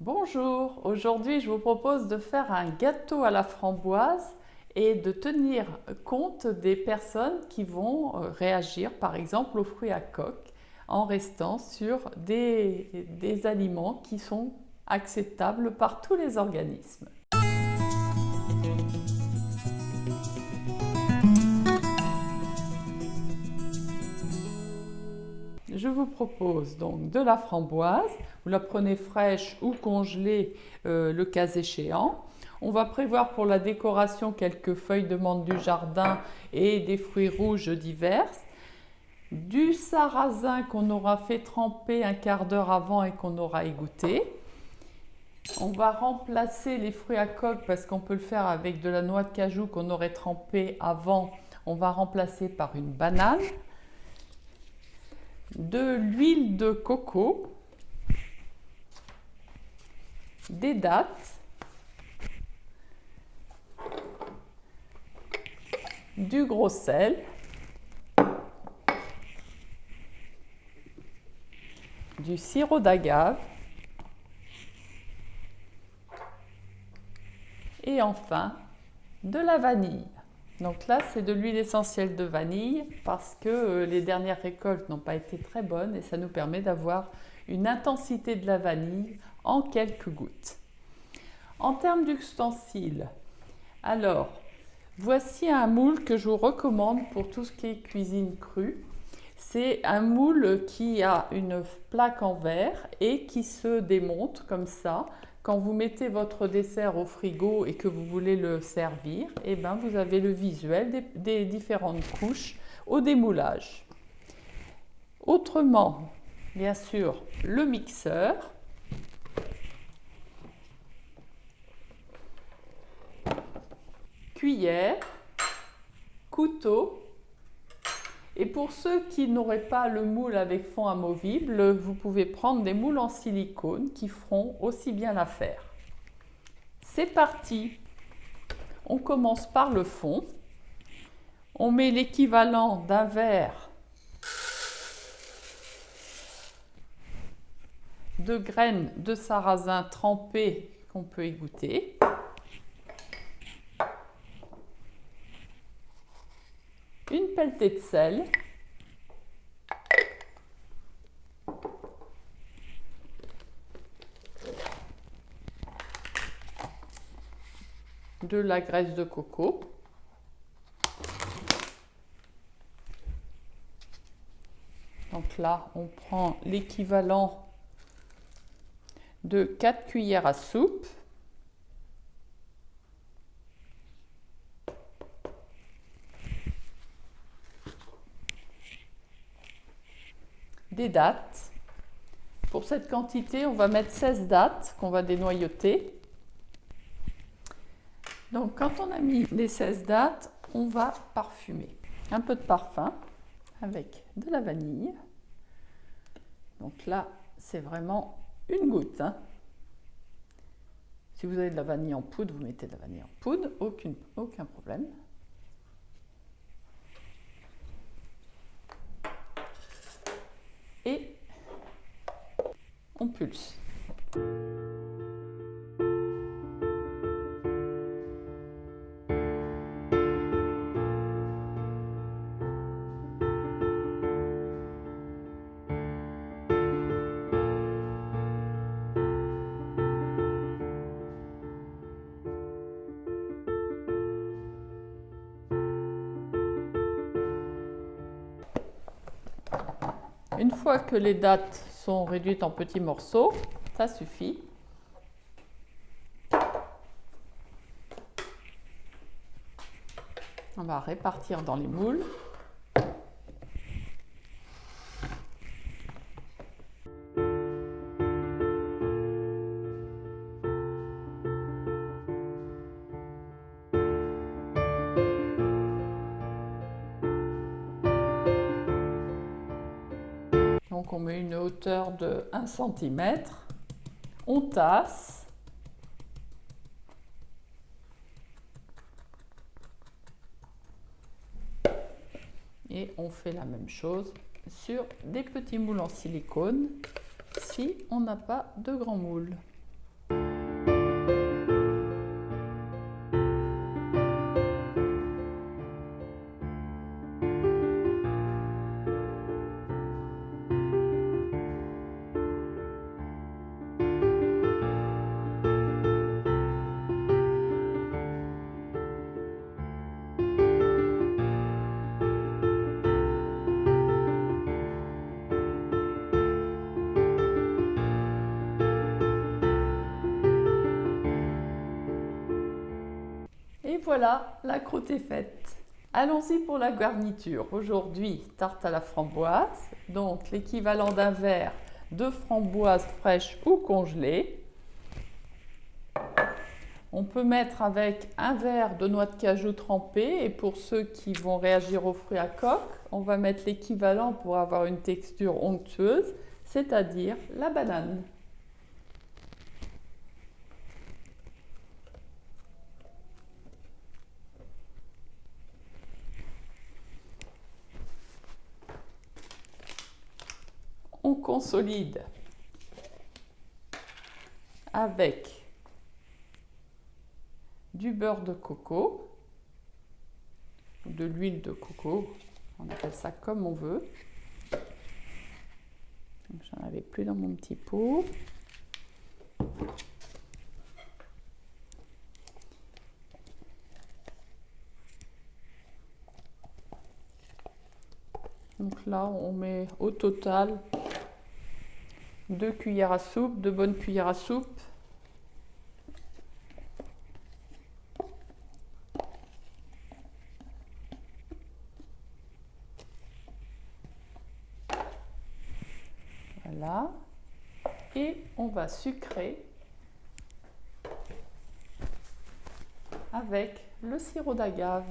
Bonjour, aujourd'hui je vous propose de faire un gâteau à la framboise et de tenir compte des personnes qui vont réagir par exemple aux fruits à coque en restant sur des aliments qui sont acceptables par tous les organismes. Je vous propose donc de la framboise, vous la prenez fraîche ou congelée le cas échéant. On va prévoir pour la décoration quelques feuilles de menthe du jardin et des fruits rouges divers. Du sarrasin qu'on aura fait tremper un quart d'heure avant et qu'on aura égoutté. On va remplacer les fruits à coque parce qu'on peut le faire avec de la noix de cajou qu'on aurait trempée avant. On va remplacer par une banane, de l'huile de coco, des dattes, du gros sel, du sirop d'agave et enfin de la vanille. Donc là, c'est de l'huile essentielle de vanille parce que les dernières récoltes n'ont pas été très bonnes et ça nous permet d'avoir une intensité de la vanille en quelques gouttes. En termes d'ustensiles, alors, voici un moule que je vous recommande pour tout ce qui est cuisine crue. C'est un moule qui a une plaque en verre et qui se démonte comme ça. Quand vous mettez votre dessert au frigo et que vous voulez le servir, eh ben vous avez le visuel des différentes couches au démoulage. Autrement, bien sûr, le mixeur. Cuillère, couteau. Et pour ceux qui n'auraient pas le moule avec fond amovible, vous pouvez prendre des moules en silicone qui feront aussi bien l'affaire. C'est parti! On commence par le fond. On met l'équivalent d'un verre de graines de sarrasin trempées qu'on peut égoutter. Une pelletée de sel, de la graisse de coco, donc là on prend l'équivalent de 4 cuillères à soupe, des dattes. Pour cette quantité, on va mettre 16 dattes qu'on va dénoyauter. Donc quand on a mis les 16 dattes, on va parfumer. Un peu de parfum avec de la vanille. Donc là, c'est vraiment une goutte. Si vous avez de la vanille en poudre, vous mettez de la vanille en poudre, aucun problème. Et on pulse. Une fois que les dattes sont réduites en petits morceaux, ça suffit. On va répartir dans les moules. Donc on met une hauteur de 1 cm, on tasse, et on fait la même chose sur des petits moules en silicone si on n'a pas de grands moules. voilà, la croûte est faite. Allons-y pour la garniture. Aujourd'hui, tarte à la framboise, donc l'équivalent d'un verre de framboises fraîches ou congelées. On peut mettre avec un verre de noix de cajou trempée et pour ceux qui vont réagir aux fruits à coque, on va mettre l'équivalent pour avoir une texture onctueuse, c'est-à-dire la banane. On consolide avec du beurre de coco ou de l'huile de coco, on appelle ça comme on veut. J'en avais plus dans mon petit pot. Donc là, on met au total 2 cuillères à soupe, 2 bonnes cuillères à soupe. Voilà. Et on va sucrer avec le sirop d'agave.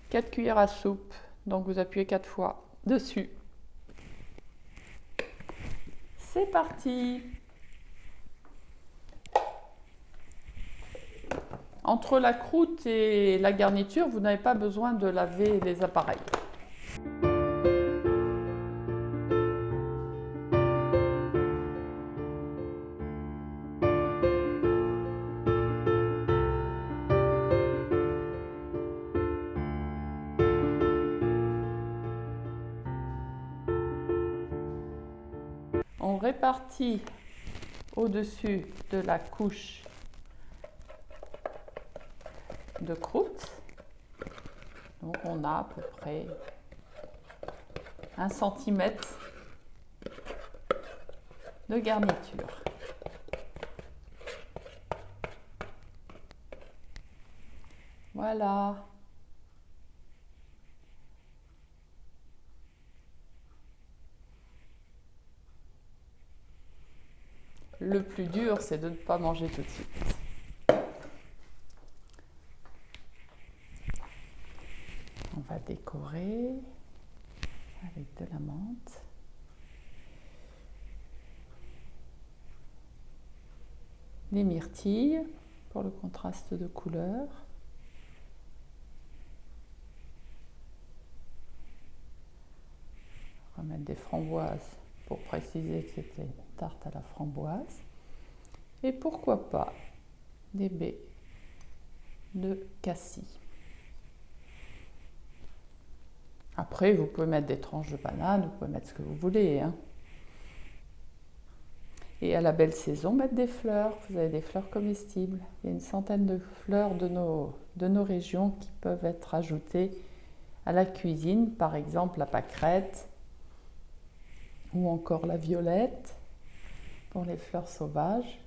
4 cuillères à soupe, donc vous appuyez 4 fois dessus. C'est parti! Entre la croûte et la garniture, vous n'avez pas besoin de laver les appareils. On répartit au-dessus de la couche de croûte. Donc on a à peu près 1 cm de garniture. Voilà. Le plus dur, c'est de ne pas manger tout de suite. On va décorer avec de la menthe. Des myrtilles pour le contraste de couleur. On va mettre des framboises pour préciser que c'était une tarte à la framboise. Et pourquoi pas des baies de cassis. Après, vous pouvez mettre des tranches de banane, vous pouvez mettre ce que vous voulez, hein. Et à la belle saison, mettre des fleurs. Vous avez des fleurs comestibles. Il y a une centaine de fleurs de nos régions qui peuvent être ajoutées à la cuisine. Par exemple, la pâquerette ou encore la violette pour les fleurs sauvages.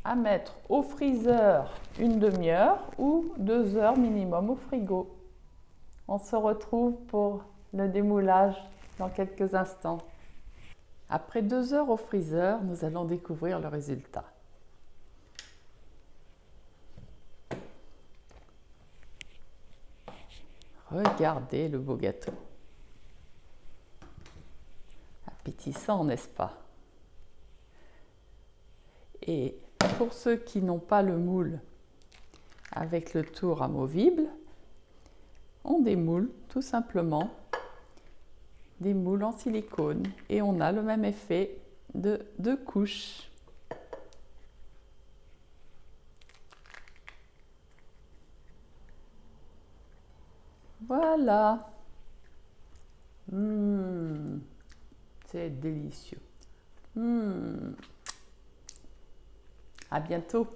À mettre au freezer une demi-heure ou 2 heures minimum au frigo. On se retrouve pour le démoulage dans quelques instants. Après 2 heures au freezer, nous allons découvrir le résultat. Regardez le beau gâteau. Appétissant, n'est-ce pas? Et pour ceux qui n'ont pas le moule avec le tour amovible, on démoule tout simplement des moules en silicone et on a le même effet de 2 couches. Voilà. C'est délicieux. À bientôt.